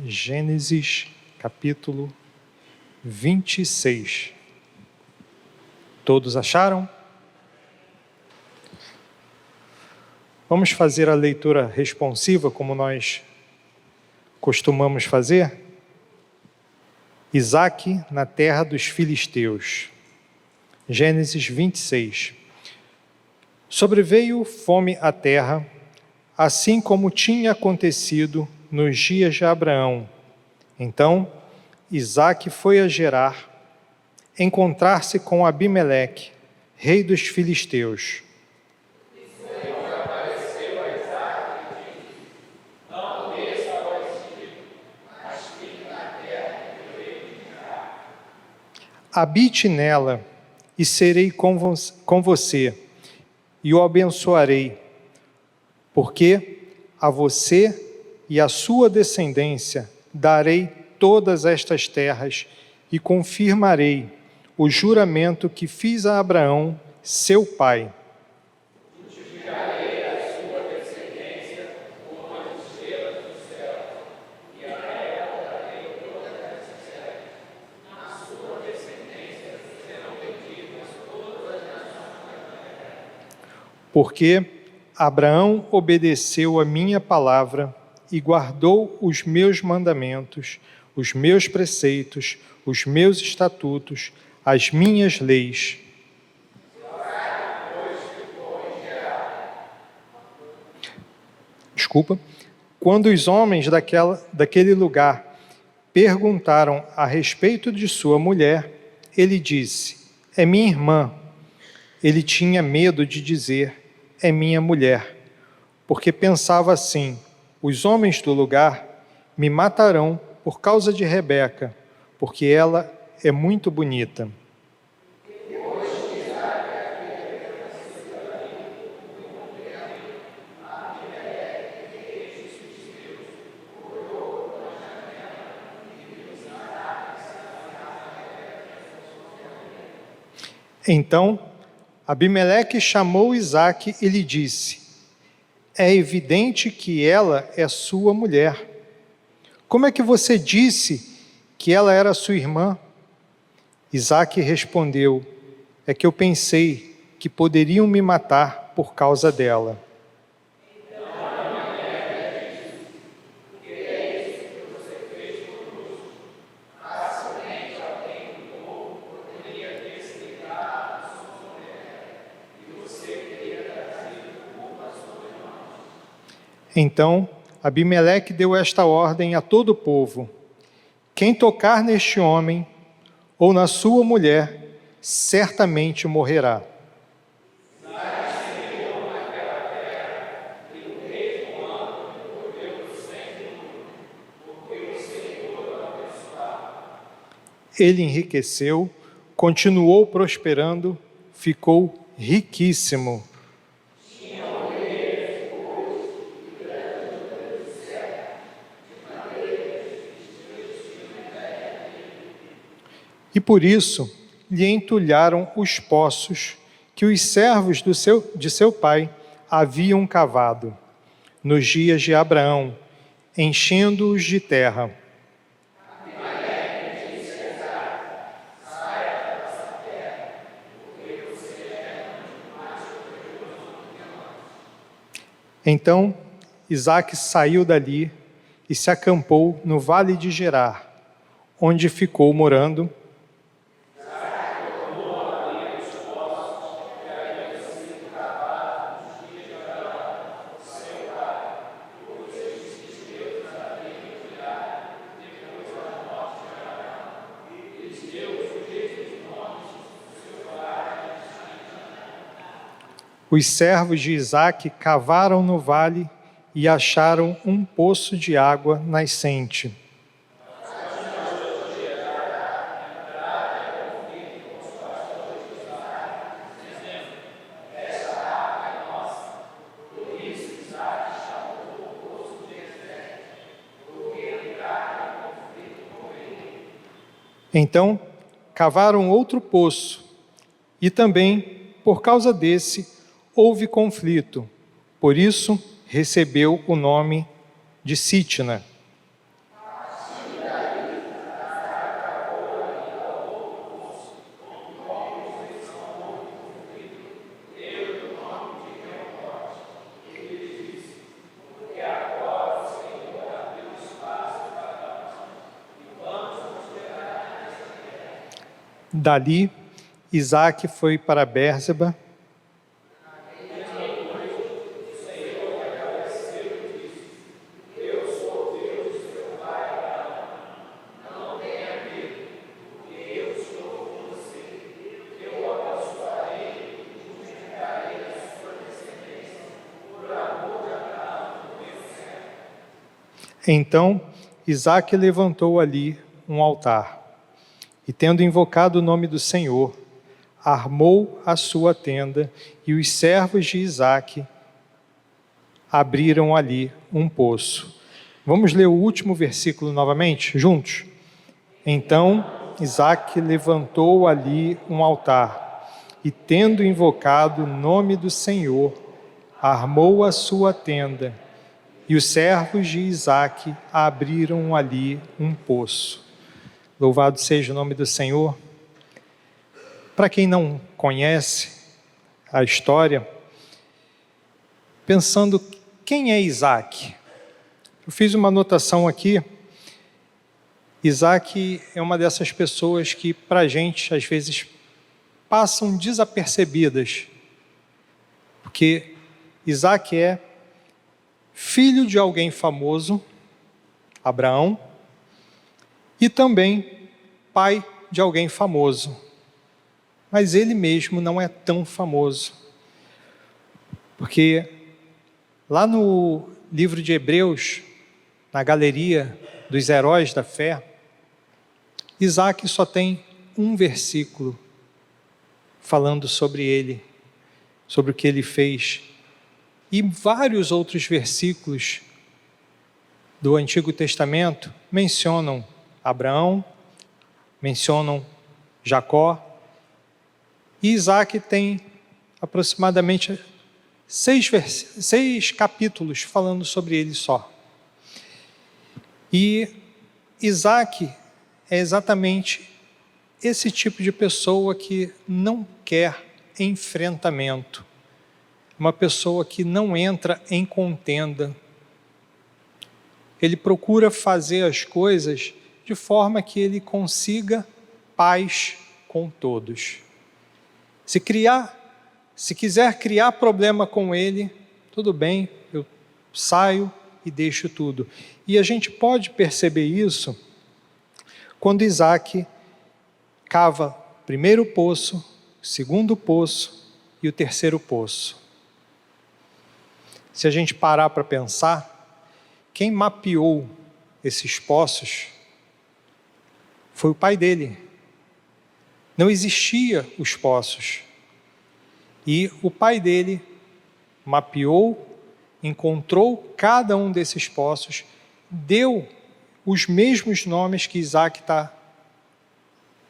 Gênesis capítulo 26. Todos acharam? Vamos fazer a leitura responsiva, como nós costumamos fazer? Isaque na terra dos filisteus. Gênesis 26. Sobreveio fome à terra, assim como tinha acontecido nos dias de Abraão. Então, Isaque foi a Gerar, encontrar-se com Abimeleque, rei dos filisteus. Habite nela, e serei com você, e o abençoarei, porque a você e à sua descendência darei todas estas terras e confirmarei o juramento que fiz a Abraão, seu pai. Multiplicarei a sua descendência como as estrelas do céu, e a ela darei todas estas terras. Na sua descendência serão benditas todas as nações da terra. Porque Abraão obedeceu a minha palavra e guardou os meus mandamentos, os meus preceitos, os meus estatutos, as minhas leis. Quando os homens daquele lugar perguntaram a respeito de sua mulher, ele disse: é minha irmã. Ele tinha medo de dizer: é minha mulher, porque pensava assim: os homens do lugar me matarão por causa de Rebeca, porque ela é muito bonita. Então, Abimeleque chamou Isaque e lhe disse: é evidente que ela é sua mulher. Como é que você disse que ela era sua irmã? Isaque respondeu: é que eu pensei que poderiam me matar por causa dela. Então, Abimeleque deu esta ordem a todo o povo: quem tocar neste homem ou na sua mulher, certamente morrerá. Ele enriqueceu, continuou prosperando, ficou riquíssimo. E por isso lhe entulharam os poços que os servos de seu pai haviam cavado, nos dias de Abraão, enchendo-os de terra. Então Isaque saiu dali e se acampou no vale de Gerar, onde ficou morando. Os servos de Isaque cavaram no vale e acharam um poço de água nascente. Então, cavaram outro poço, e também, por causa desse, houve conflito. Por isso, recebeu o nome de Sitna. Dali, Isaque foi para Bérseba. Então, Isaque levantou ali um altar, e tendo invocado o nome do Senhor, armou a sua tenda, e os servos de Isaque abriram ali um poço. Vamos ler o último versículo novamente, juntos? Então, Isaque levantou ali um altar, e tendo invocado o nome do Senhor, armou a sua tenda, e os servos de Isaque abriram ali um poço. Louvado seja o nome do Senhor. Para quem não conhece a história, pensando quem é Isaque? Eu fiz uma anotação aqui. Isaque é uma dessas pessoas que, para a gente, às vezes, passam desapercebidas. Porque Isaque é filho de alguém famoso, Abraão, e também pai de alguém famoso. Mas ele mesmo não é tão famoso. Porque lá no livro de Hebreus, na galeria dos heróis da fé, Isaque só tem um versículo falando sobre ele, sobre o que ele fez. E vários outros versículos do Antigo Testamento mencionam Abraão, mencionam Jacó. E Isaque tem aproximadamente 6 capítulos falando sobre ele só. E Isaque é exatamente esse tipo de pessoa que não quer enfrentamento. Uma pessoa que não entra em contenda. Ele procura fazer as coisas de forma que ele consiga paz com todos. Se quiser criar problema com ele, tudo bem, eu saio e deixo tudo. E a gente pode perceber isso quando Isaque cava o primeiro poço, o segundo poço e o terceiro poço. Se a gente parar para pensar, quem mapeou esses poços foi o pai dele. Não existia os poços. E o pai dele mapeou, encontrou cada um desses poços, deu os mesmos nomes que Isaque está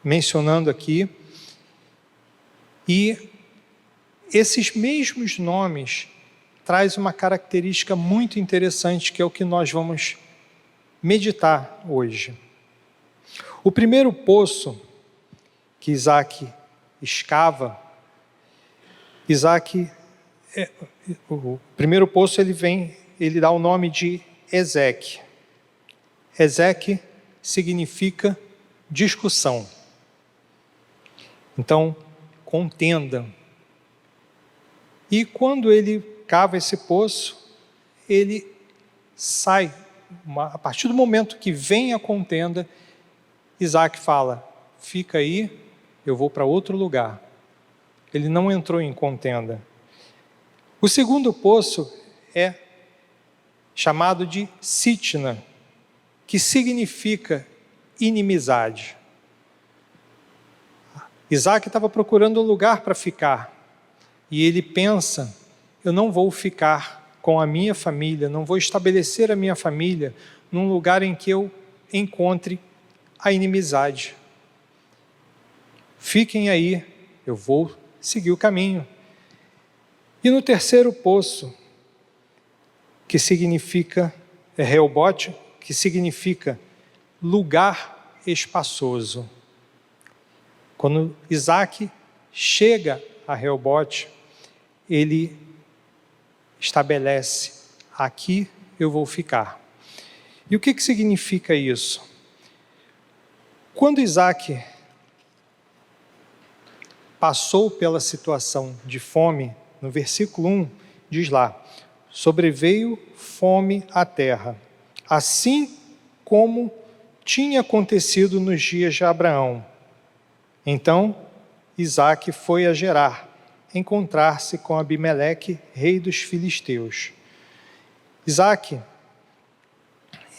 mencionando aqui. E esses mesmos nomes traz uma característica muito interessante, que é o que nós vamos meditar hoje. O primeiro poço que Isaque escava, o primeiro poço ele dá o nome de Ezeque. Ezeque significa discussão. Então, contenda. E quando ele cava esse poço, ele sai. A partir do momento que vem a contenda, Isaque fala, fica aí, eu vou para outro lugar. Ele não entrou em contenda. O segundo poço é chamado de Sitna, que significa inimizade. Isaque estava procurando um lugar para ficar, e ele pensa, eu não vou ficar com a minha família, não vou estabelecer a minha família num lugar em que eu encontre a inimizade. Fiquem aí, eu vou seguir o caminho. E no terceiro poço, que significa Reobote, que significa lugar espaçoso. Quando Isaque chega a Reobote, ele estabelece, aqui eu vou ficar. E o que significa isso? Quando Isaque passou pela situação de fome, no versículo 1, diz lá: sobreveio fome à terra, assim como tinha acontecido nos dias de Abraão. Então, Isaque foi a Gerar, encontrar-se com Abimeleque, rei dos filisteus. Isaque,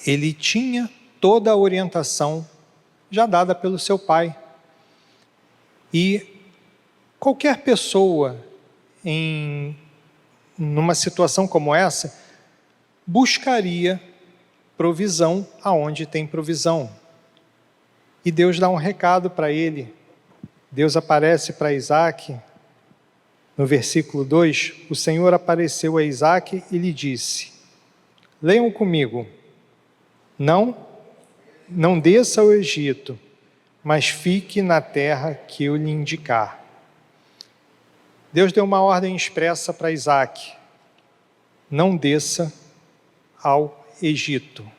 ele tinha toda a orientação já dada pelo seu pai. E qualquer pessoa numa situação como essa buscaria provisão aonde tem provisão. E Deus dá um recado para ele. Deus aparece para Isaque. No versículo 2, o Senhor apareceu a Isaque e lhe disse: leiam comigo. Não desça ao Egito, mas fique na terra que eu lhe indicar. Deus deu uma ordem expressa para Isaque: não desça ao Egito.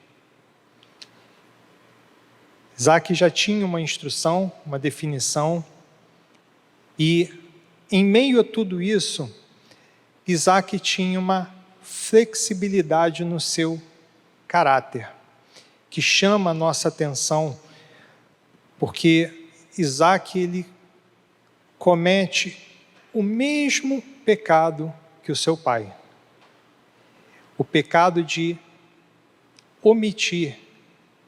Isaque já tinha uma instrução, uma definição, e em meio a tudo isso, Isaque tinha uma flexibilidade no seu caráter, que chama a nossa atenção, porque Isaque, ele comete o mesmo pecado que o seu pai. O pecado de omitir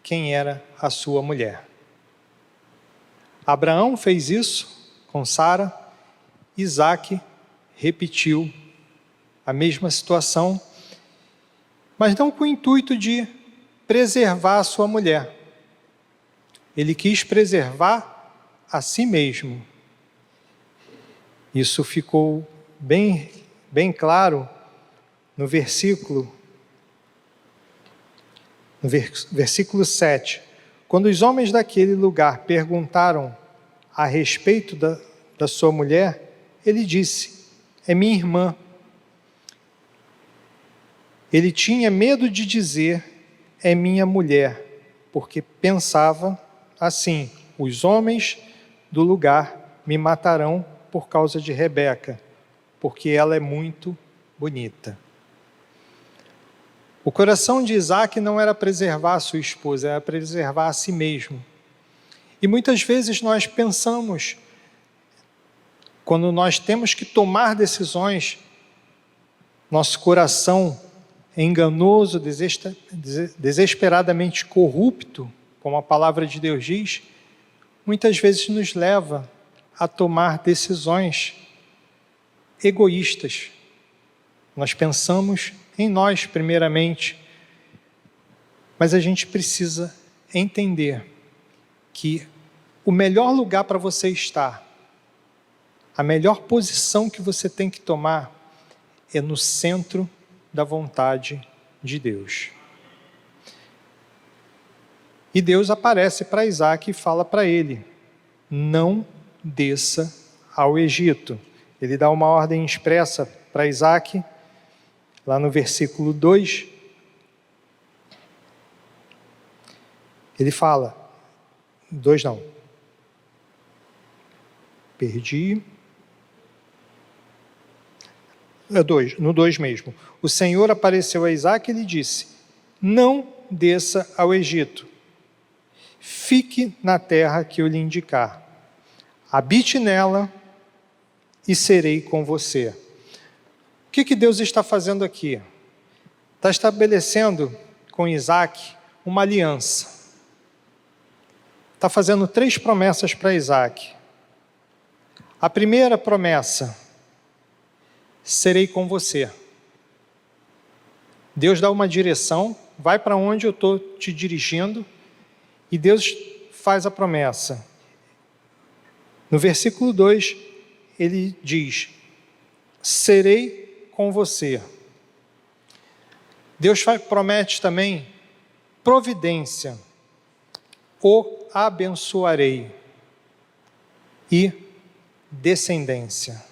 quem era a sua mulher. Abraão fez isso com Sara, Isaque repetiu a mesma situação, mas não com o intuito de preservar a sua mulher. Ele quis preservar a si mesmo. Isso ficou bem claro no versículo 7. Quando os homens daquele lugar perguntaram a respeito da sua mulher, ele disse: é minha irmã. Ele tinha medo de dizer: é minha mulher, porque pensava assim: os homens do lugar me matarão por causa de Rebeca, porque ela é muito bonita. O coração de Isaque não era preservar a sua esposa, era preservar a si mesmo. E muitas vezes nós pensamos, quando nós temos que tomar decisões, nosso coração é enganoso, desesperadamente corrupto, como a palavra de Deus diz, muitas vezes nos leva a tomar decisões egoístas. Nós pensamos em nós primeiramente, mas a gente precisa entender que o melhor lugar para você estar, a melhor posição que você tem que tomar é no centro da vontade de Deus. E Deus aparece para Isaque e fala para ele: não desça ao Egito. Ele dá uma ordem expressa para Isaque, lá no versículo 2. Ele fala, 2 não, perdi, é 2, no 2 mesmo. O Senhor apareceu a Isaque e lhe disse: não desça ao Egito, fique na terra que eu lhe indicar, habite nela e serei com você. O que Deus está fazendo aqui? Está estabelecendo com Isaque uma aliança. Está fazendo 3 promessas para Isaque. A primeira promessa: serei com você. Deus dá uma direção, vai para onde eu estou te dirigindo, e Deus faz a promessa. No versículo 2, ele diz: serei com você. Deus promete também providência. O abençoarei. E descendência.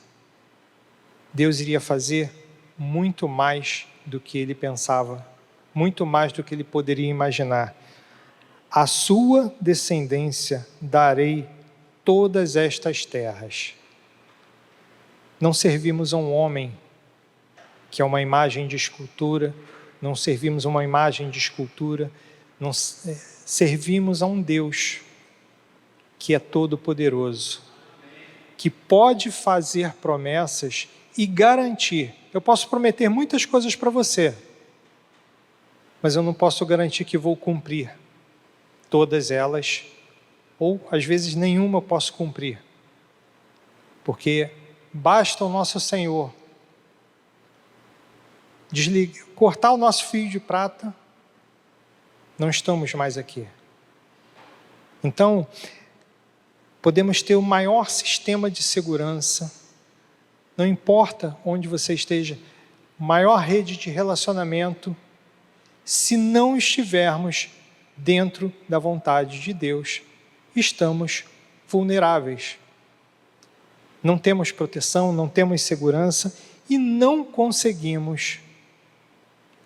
Deus iria fazer muito mais do que ele pensava, muito mais do que ele poderia imaginar. A sua descendência darei todas estas terras. Não servimos a um homem, que é uma imagem de escultura, não servimos a uma imagem de escultura, não servimos a um Deus que é todo-poderoso, que pode fazer promessas e garantir. Eu posso prometer muitas coisas para você, mas eu não posso garantir que vou cumprir todas elas, ou às vezes nenhuma eu posso cumprir, porque basta o nosso Senhor cortar o nosso fio de prata, não estamos mais aqui. Então, podemos ter o maior sistema de segurança, não importa onde você esteja, maior rede de relacionamento, se não estivermos dentro da vontade de Deus, estamos vulneráveis. Não temos proteção, não temos segurança e não conseguimos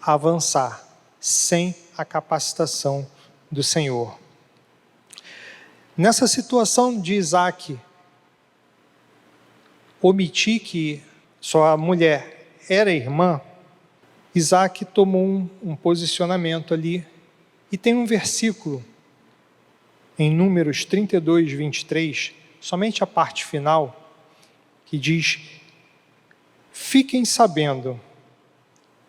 avançar sem a capacitação do Senhor. Nessa situação de Isaac omitir que sua mulher era irmã, Isaac tomou um posicionamento ali, e tem um versículo em Números 32, 23, somente a parte final, que diz: fiquem sabendo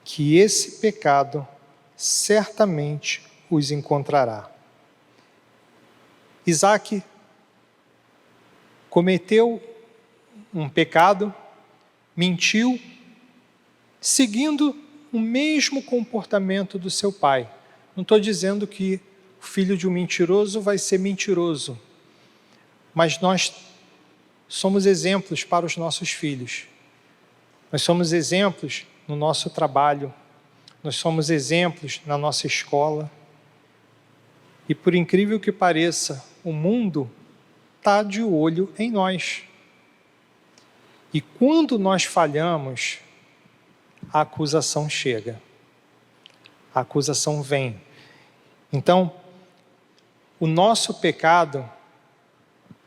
que esse pecado certamente os encontrará. Isaac cometeu um pecado, mentiu, seguindo o mesmo comportamento do seu pai. Não estou dizendo que o filho de um mentiroso vai ser mentiroso, mas nós somos exemplos para os nossos filhos. Nós somos exemplos no nosso trabalho, nós somos exemplos na nossa escola. E por incrível que pareça, o mundo está de olho em nós. E quando nós falhamos, a acusação chega. A acusação vem. Então, o nosso pecado,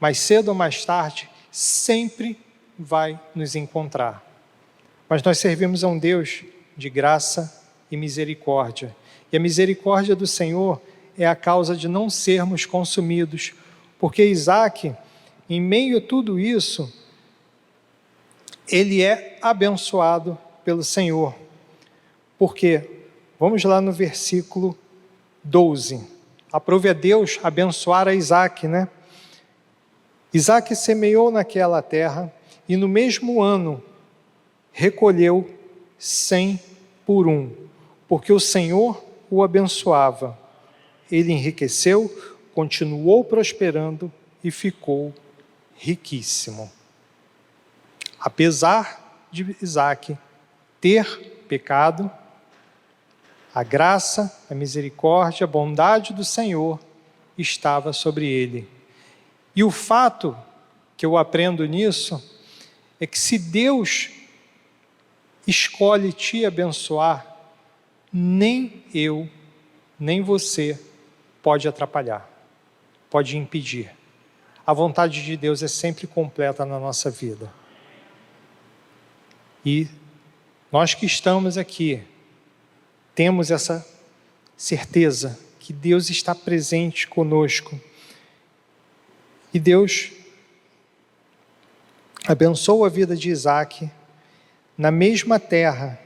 mais cedo ou mais tarde, sempre vai nos encontrar. Mas nós servimos a um Deus de graça e misericórdia. E a misericórdia do Senhor é a causa de não sermos consumidos. Porque Isaac, em meio a tudo isso, ele é abençoado pelo Senhor. Porque, vamos lá no versículo 12. Aprove a Deus abençoar a Isaac, né? Isaac semeou naquela terra e no mesmo ano recolheu 100 por um, porque o Senhor o abençoava. Ele enriqueceu, continuou prosperando e ficou riquíssimo. Apesar de Isaac ter pecado, a graça, a misericórdia, a bondade do Senhor estava sobre ele. E o fato que eu aprendo nisso é que se Deus escolhe te abençoar, nem eu, nem você pode atrapalhar, pode impedir. A vontade de Deus é sempre completa na nossa vida. E nós que estamos aqui, temos essa certeza que Deus está presente conosco. E Deus abençoa a vida de Isaac na mesma terra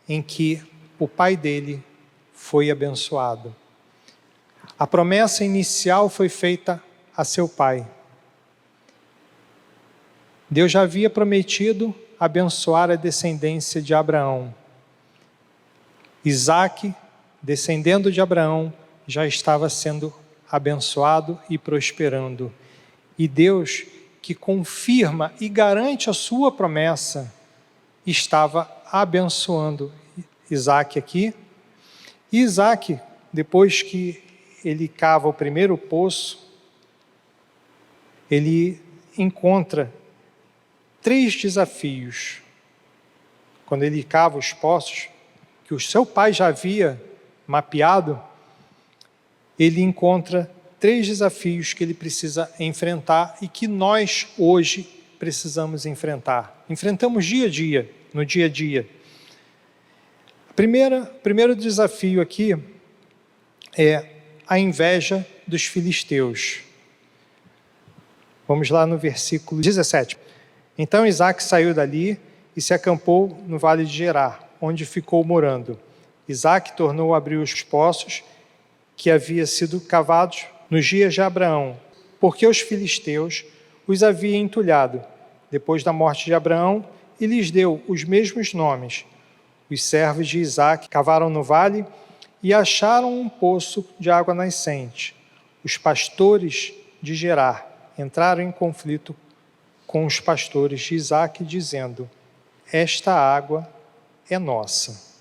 em que o pai dele foi abençoado. A promessa inicial foi feita a seu pai. Deus já havia prometido abençoar a descendência de Abraão. Isaac, descendendo de Abraão, já estava sendo abençoado e prosperando. E Deus, que confirma e garante a sua promessa, estava abençoando Isaac aqui. E Isaac, depois que ele cava o primeiro poço, ele encontra 3 desafios. Quando ele cava os poços, que o seu pai já havia mapeado, ele encontra 3 desafios que ele precisa enfrentar e que nós hoje precisamos enfrentar. enfrentamos dia a dia, no dia a dia. Primeiro desafio aqui é a inveja dos filisteus. Vamos lá no versículo 17. Então Isaque saiu dali e se acampou no vale de Gerar, onde ficou morando. Isaque tornou a abrir os poços que haviam sido cavados nos dias de Abraão, porque os filisteus os haviam entulhado depois da morte de Abraão e lhes deu os mesmos nomes. Os servos de Isaque cavaram no vale e acharam um poço de água nascente. Os pastores de Gerar entraram em conflito com os pastores de Isaque, dizendo: esta água é nossa.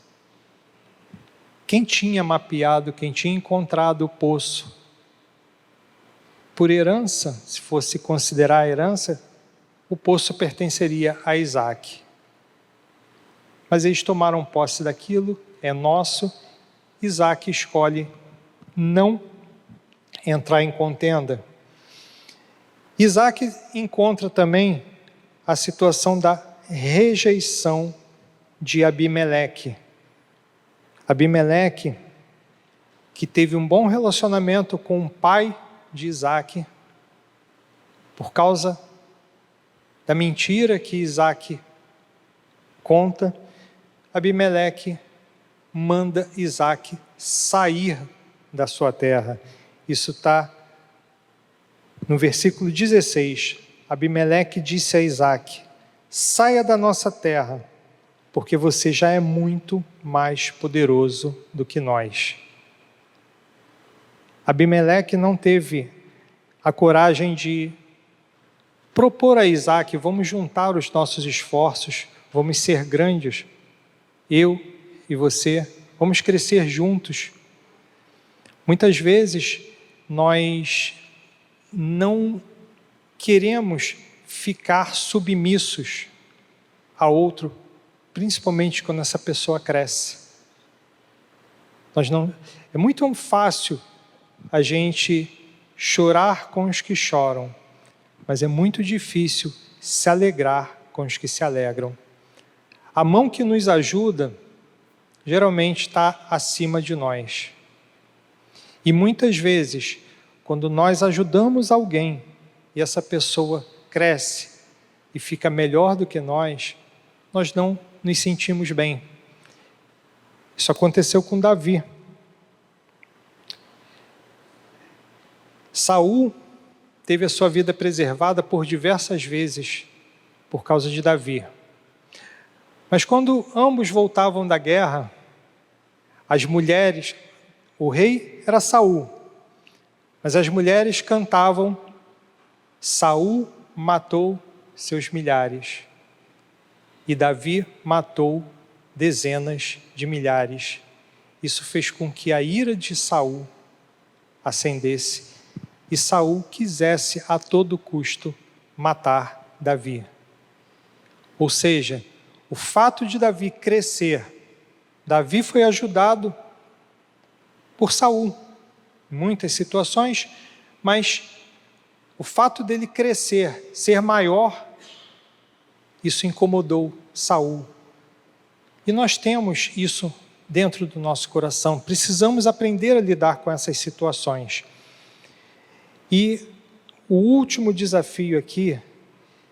Quem tinha mapeado, quem tinha encontrado o poço, por herança, se fosse considerar a herança, o poço pertenceria a Isaque. Mas eles tomaram posse daquilo, é nosso. Isaque escolhe não entrar em contenda. Isaque encontra também a situação da rejeição de Abimeleque. Abimeleque, que teve um bom relacionamento com o pai de Isaque, por causa da mentira que Isaque conta, Abimeleque manda Isaque sair da sua terra. Isso está no versículo 16. Abimeleque disse a Isaque: saia da nossa terra, porque você já é muito mais poderoso do que nós. Abimeleque não teve a coragem de propor a Isaque: vamos juntar os nossos esforços, vamos ser grandes, eu e você, vamos crescer juntos. Muitas vezes nós não queremos ficar submissos a outro, principalmente quando essa pessoa cresce. É muito fácil a gente chorar com os que choram, mas é muito difícil se alegrar com os que se alegram. A mão que nos ajuda geralmente está acima de nós. E muitas vezes, quando nós ajudamos alguém e essa pessoa cresce e fica melhor do que nós não nos sentimos bem. Isso aconteceu com Davi. Saul teve a sua vida preservada por diversas vezes por causa de Davi. Mas quando ambos voltavam da guerra, as mulheres, o rei era Saul, mas as mulheres cantavam: Saul matou seus milhares e Davi matou dezenas de milhares. Isso fez com que a ira de Saul acendesse e Saul quisesse a todo custo matar Davi. Ou seja, o fato de Davi crescer, Davi foi ajudado por Saul em muitas situações, mas o fato dele crescer, ser maior, isso incomodou Saul. E nós temos isso dentro do nosso coração. Precisamos aprender a lidar com essas situações. E o último desafio aqui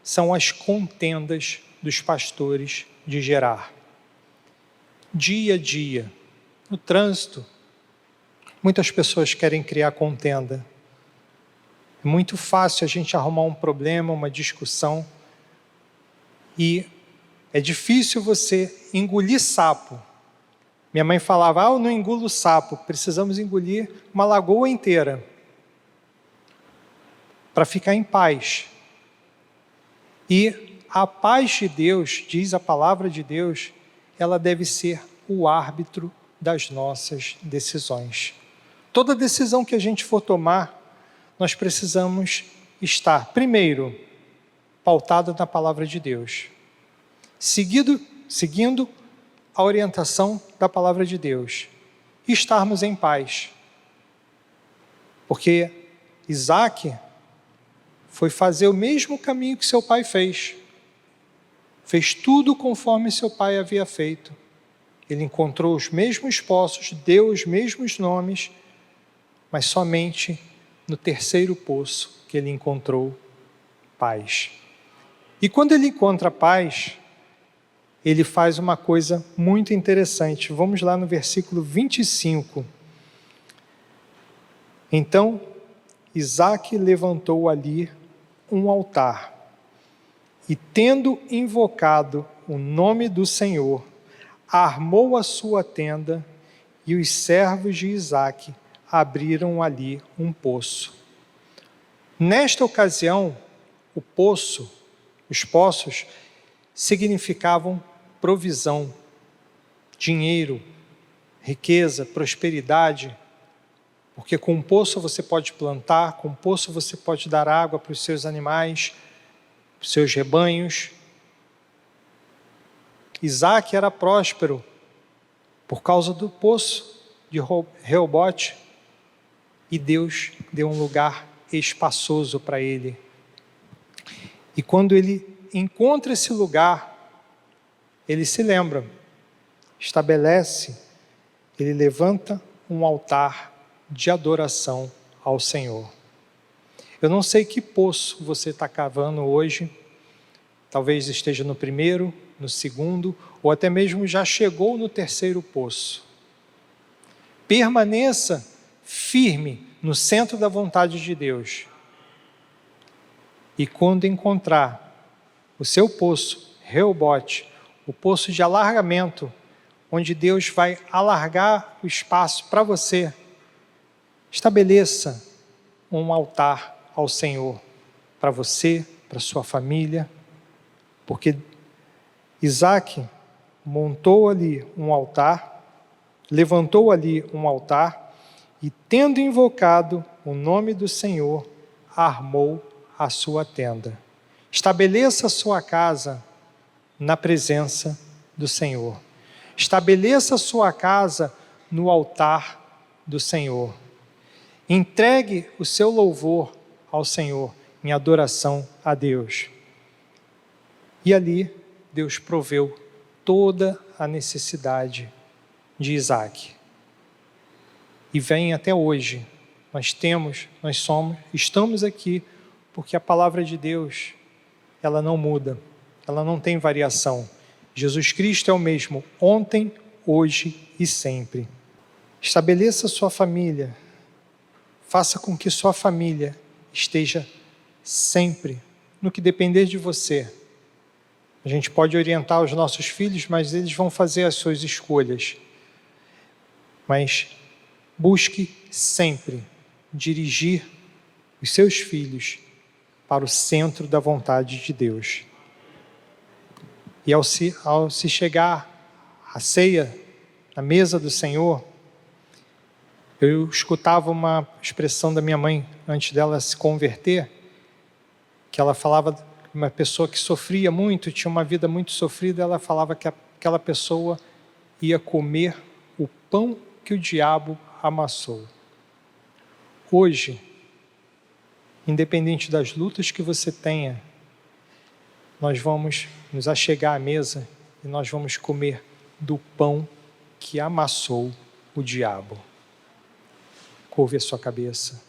são as contendas dos pastores de Gerar. Dia a dia, no trânsito, muitas pessoas querem criar contenda. É muito fácil a gente arrumar um problema, uma discussão, e é difícil você engolir sapo. Minha mãe falava: eu não engulo sapo, precisamos engolir uma lagoa inteira para ficar em paz. E a paz de Deus, diz a palavra de Deus, ela deve ser o árbitro das nossas decisões. Toda decisão que a gente for tomar, nós precisamos estar, primeiro, pautado na palavra de Deus, seguindo a orientação da palavra de Deus, e estarmos em paz. Porque Isaque foi fazer o mesmo caminho que seu pai fez. fez tudo conforme seu pai havia feito. Ele encontrou os mesmos poços, deu os mesmos nomes, mas somente no terceiro poço que ele encontrou paz. E quando ele encontra paz, ele faz uma coisa muito interessante. Vamos lá no versículo 25. Então, Isaque levantou ali um altar, e tendo invocado o nome do Senhor, armou a sua tenda, e os servos de Isaque abriram ali um poço. Nesta ocasião, o poço, os poços, significavam provisão, dinheiro, riqueza, prosperidade, porque com um poço você pode plantar, com um poço você pode dar água para os seus animais, para os seus rebanhos. Isaque era próspero por causa do poço de Reobote, e Deus deu um lugar espaçoso para ele. E quando ele encontra esse lugar, ele se lembra, estabelece, ele levanta um altar de adoração ao Senhor. Eu não sei que poço você está cavando hoje, talvez esteja no primeiro, no segundo, ou até mesmo já chegou no terceiro poço. Permaneça firme no centro da vontade de Deus. E quando encontrar o seu poço, Reobote, o poço de alargamento, onde Deus vai alargar o espaço para você, estabeleça um altar ao Senhor, para você, para sua família, porque Isaque montou ali um altar, levantou ali um altar, e tendo invocado o nome do Senhor, armou a sua tenda. Estabeleça a sua casa na presença do Senhor. Estabeleça a sua casa no altar do Senhor. Entregue o seu louvor ao Senhor em adoração a Deus. E ali Deus proveu toda a necessidade de Isaque. E vem até hoje. Estamos aqui porque a palavra de Deus, ela não muda, ela não tem variação. Jesus Cristo é o mesmo ontem, hoje e sempre. Estabeleça sua família, faça com que sua família esteja sempre no que depender de você. A gente pode orientar os nossos filhos, mas eles vão fazer as suas escolhas. Mas busque sempre dirigir os seus filhos para o centro da vontade de Deus. E ao se chegar à ceia, na mesa do Senhor, eu escutava uma expressão da minha mãe, antes dela se converter, que ela falava de uma pessoa que sofria muito, tinha uma vida muito sofrida, ela falava que aquela pessoa ia comer o pão que o diabo amassou. Hoje, independente das lutas que você tenha, nós vamos nos achegar à mesa e nós vamos comer do pão que amassou o diabo. Curve a sua cabeça.